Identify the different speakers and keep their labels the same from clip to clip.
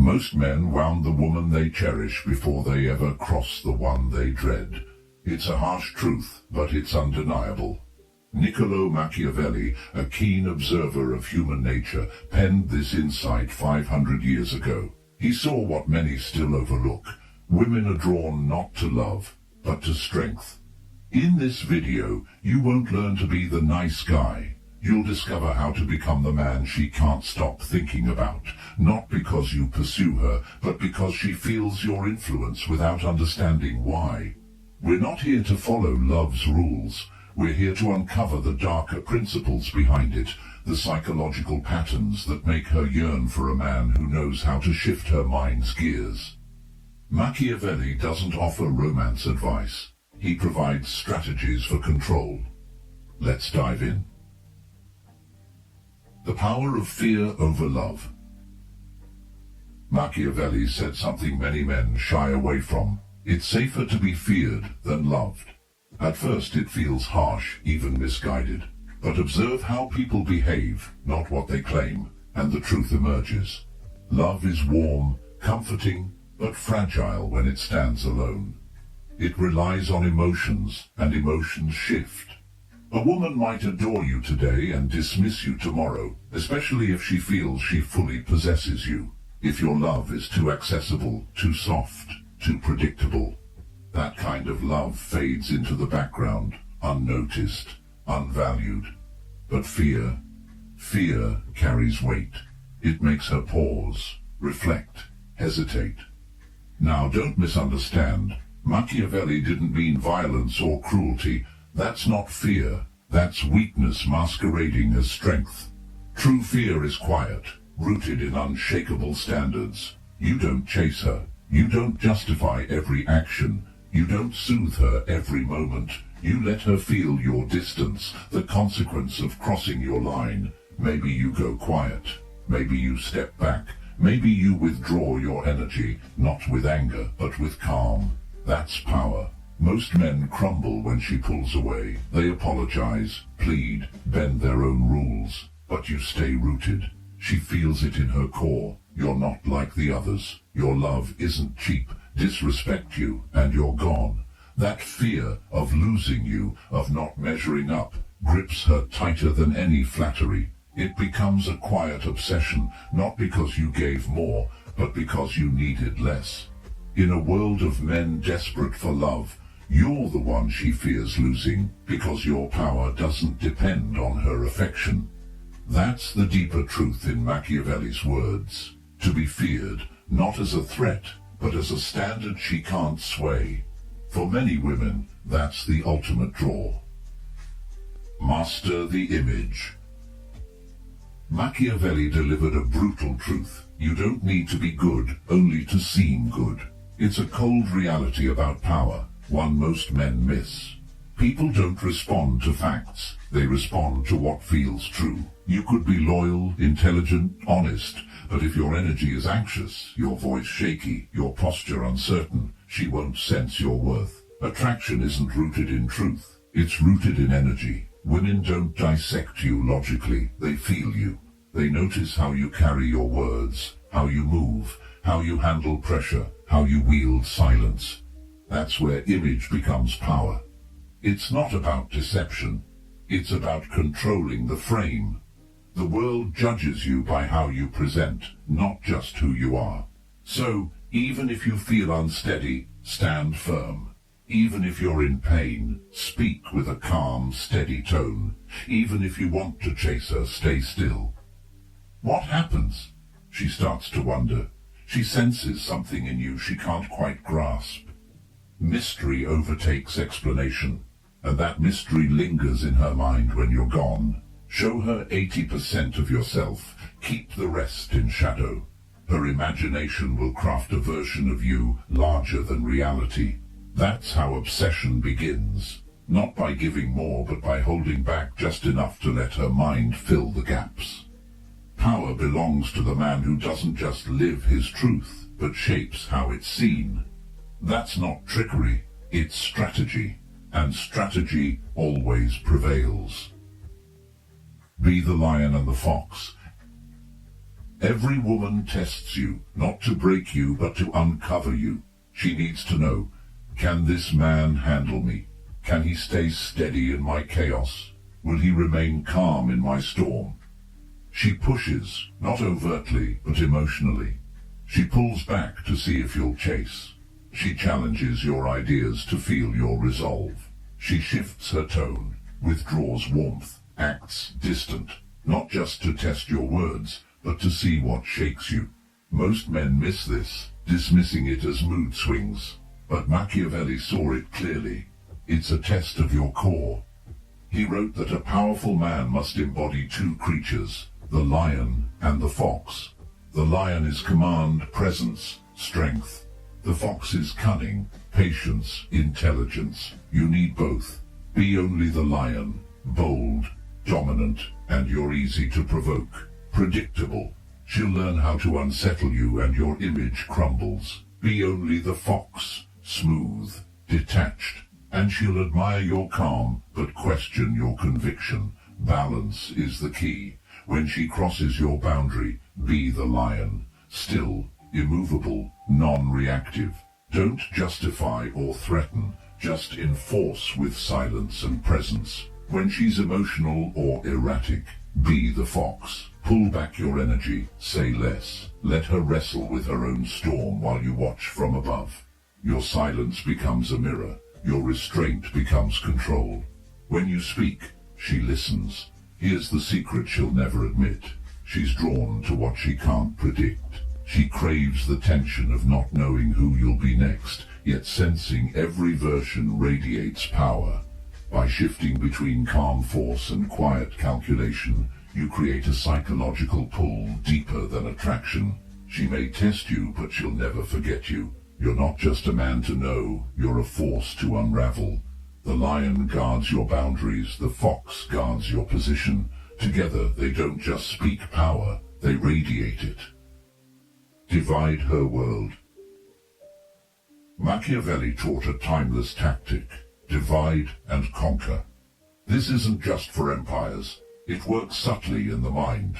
Speaker 1: Most men wound the woman they cherish before they ever cross the one they dread. It's a harsh truth, but it's undeniable. Niccolo Machiavelli, a keen observer of human nature, penned this insight 500 years ago. He saw what many still overlook. Women are drawn not to love, but to strength. In this video, you won't learn to be the nice guy. You'll discover how to become the man she can't stop thinking about, not because you pursue her, but because she feels your influence without understanding why. We're not here to follow love's rules. We're here to uncover the darker principles behind it, the psychological patterns that make her yearn for a man who knows how to shift her mind's gears. Machiavelli doesn't offer romance advice. He provides strategies for control. Let's dive in. The power of fear over love. Machiavelli said something many men shy away from. It's safer to be feared than loved. At first it feels harsh, even misguided. But observe how people behave, not what they claim, and the truth emerges. Love is warm, comforting, but fragile when it stands alone. It relies on emotions, and emotions shift. A woman might adore you today and dismiss you tomorrow, especially if she feels she fully possesses you. If your love is too accessible, too soft, too predictable, that kind of love fades into the background, unnoticed, unvalued. But fear carries weight. It makes her pause, reflect, hesitate. Now don't misunderstand. Machiavelli didn't mean violence or cruelty. That's not fear. That's weakness masquerading as strength. True fear is quiet, rooted in unshakable standards. You don't chase her. You don't justify every action. You don't soothe her every moment. You let her feel your distance, the consequence of crossing your line. Maybe you go quiet. Maybe you step back. Maybe you withdraw your energy, not with anger, but with calm. That's power. Most men crumble when she pulls away. They apologize, plead, bend their own rules. But you stay rooted. She feels it in her core. You're not like the others. Your love isn't cheap. Disrespect you, and you're gone. That fear of losing you, of not measuring up, grips her tighter than any flattery. It becomes a quiet obsession, not because you gave more, but because you needed less. In a world of men desperate for love, you're the one she fears losing, because your power doesn't depend on her affection. That's the deeper truth in Machiavelli's words. To be feared, not as a threat, but as a standard she can't sway. For many women, that's the ultimate draw. Master the image. Machiavelli delivered a brutal truth. You don't need to be good, only to seem good. It's a cold reality about power, one most men miss. People don't respond to facts. They respond to what feels true. You could be loyal, intelligent, honest, but if your energy is anxious, your voice shaky, your posture uncertain, she won't sense your worth. Attraction isn't rooted in truth. It's rooted in energy. Women don't dissect you logically. They feel you. They notice how you carry your words, how you move, how you handle pressure, how you wield silence. That's where image becomes power. It's not about deception. It's about controlling the frame. The world judges you by how you present, not just who you are. So, even if you feel unsteady, stand firm. Even if you're in pain, speak with a calm, steady tone. Even if you want to chase her, stay still. What happens? She starts to wonder. She senses something in you she can't quite grasp. Mystery overtakes explanation, and that mystery lingers in her mind when you're gone. Show her 80% of yourself. Keep the rest in shadow. Her imagination will craft a version of you larger than reality. That's how obsession begins. Not by giving more, but by holding back just enough to let her mind fill the gaps. Power belongs to the man who doesn't just live his truth, but shapes how it's seen. That's not trickery, it's strategy. And strategy always prevails. Be the lion and the fox. Every woman tests you, not to break you, but to uncover you. She needs to know, can this man handle me? Can he stay steady in my chaos? Will he remain calm in my storm? She pushes, not overtly, but emotionally. She pulls back to see if you'll chase. She challenges your ideas to feel your resolve. She shifts her tone, withdraws warmth, acts distant, not just to test your words, but to see what shakes you. Most men miss this, dismissing it as mood swings. But Machiavelli saw it clearly. It's a test of your core. He wrote that a powerful man must embody two creatures, the lion and the fox. The lion is command, presence, strength. The fox is cunning, patience, intelligence. You need both. Be only the lion, bold, dominant, and you're easy to provoke. Predictable. She'll learn how to unsettle you and your image crumbles. Be only the fox, smooth, detached, and she'll admire your calm, but question your conviction. Balance is the key. When she crosses your boundary, be the lion. Still, immovable, non-reactive. Don't justify or threaten, just enforce with silence and presence. When she's emotional or erratic, be the fox. Pull back your energy, say less. Let her wrestle with her own storm while you watch from above. Your silence becomes a mirror. Your restraint becomes control. When you speak, she listens. Here's the secret she'll never admit. She's drawn to what she can't predict. She craves the tension of not knowing who you'll be next, yet sensing every version radiates power. By shifting between calm force and quiet calculation, you create a psychological pull deeper than attraction. She may test you, but she'll never forget you. You're not just a man to know, you're a force to unravel. The lion guards your boundaries, the fox guards your position. Together, they don't just speak power, they radiate it. Divide her world. Machiavelli taught a timeless tactic: divide and conquer. This isn't just for empires. It works subtly in the mind.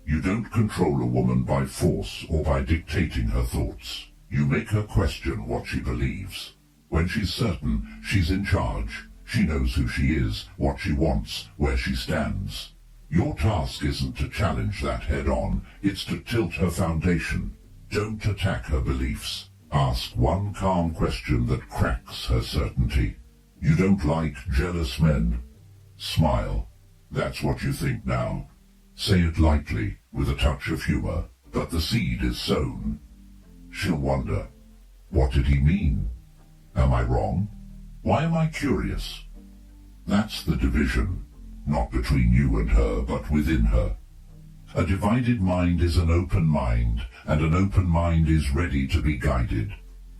Speaker 1: You don't control a woman by force or by dictating her thoughts. You make her question what she believes. When she's certain, she's in charge. She knows who she is, what she wants, where she stands. Your task isn't to challenge that head-on, it's to tilt her foundation. Don't attack her beliefs. Ask one calm question that cracks her certainty. You don't like jealous men? Smile. That's what you think now. Say it lightly, with a touch of humor, but the seed is sown. She'll wonder, what did he mean? Am I wrong? Why am I curious? That's the division, not between you and her, but within her. A divided mind is an open mind, and an open mind is ready to be guided.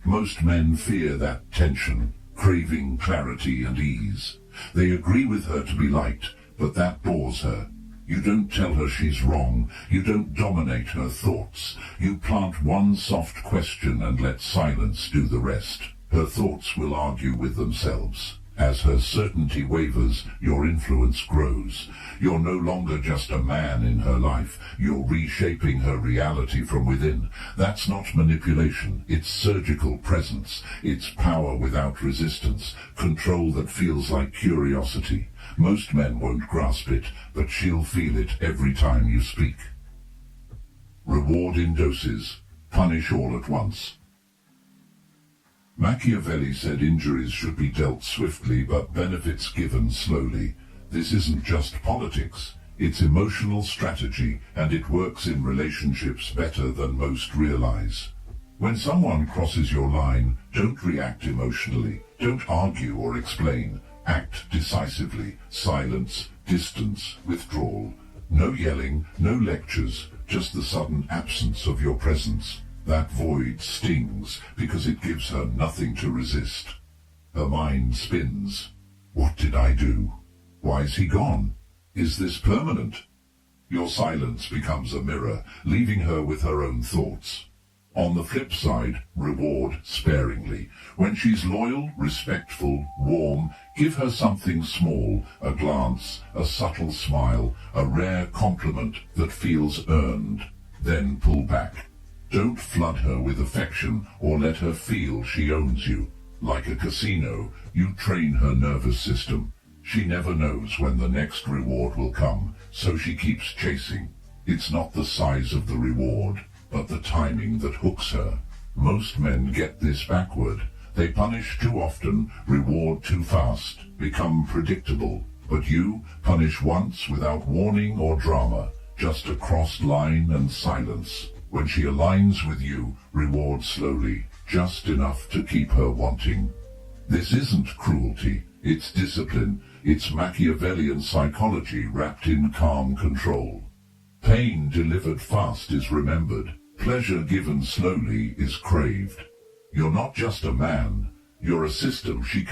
Speaker 1: Most men fear that tension, craving clarity and ease. They agree with her to be liked, but that bores her. You don't tell her she's wrong. You don't dominate her thoughts. You plant one soft question and let silence do the rest. Her thoughts will argue with themselves. As her certainty wavers, your influence grows. You're no longer just a man in her life. You're reshaping her reality from within. That's not manipulation. It's surgical presence. It's power without resistance. Control that feels like curiosity. Most men won't grasp it, but she'll feel it every time you speak. Reward in doses. Punish all at once. Machiavelli said injuries should be dealt swiftly, but benefits given slowly. This isn't just politics. It's emotional strategy, and it works in relationships better than most realize. When someone crosses your line, don't react emotionally. Don't argue or explain. Act decisively. Silence, distance, withdrawal. No yelling, no lectures, just the sudden absence of your presence. That void stings because it gives her nothing to resist. Her mind spins. What did I do? Why's he gone? Is this permanent? Your silence becomes a mirror, leaving her with her own thoughts. On the flip side, reward sparingly. When she's loyal, respectful, warm, give her something small, a glance, a subtle smile, a rare compliment that feels earned. then pull back. Don't flood her with affection or let her feel she owns you. Like a casino, you train her nervous system. She never knows when the next reward will come, so she keeps chasing. It's not the size of the reward, but the timing that hooks her. Most men get this backward. They punish too often, reward too fast, become predictable. But you punish once without warning or drama, just a crossed line and silence. When she aligns with you, reward slowly, just enough to keep her wanting. This isn't cruelty, it's discipline, it's Machiavellian psychology wrapped in calm control. Pain delivered fast is remembered, pleasure given slowly is craved. You're not just a man, you're a system she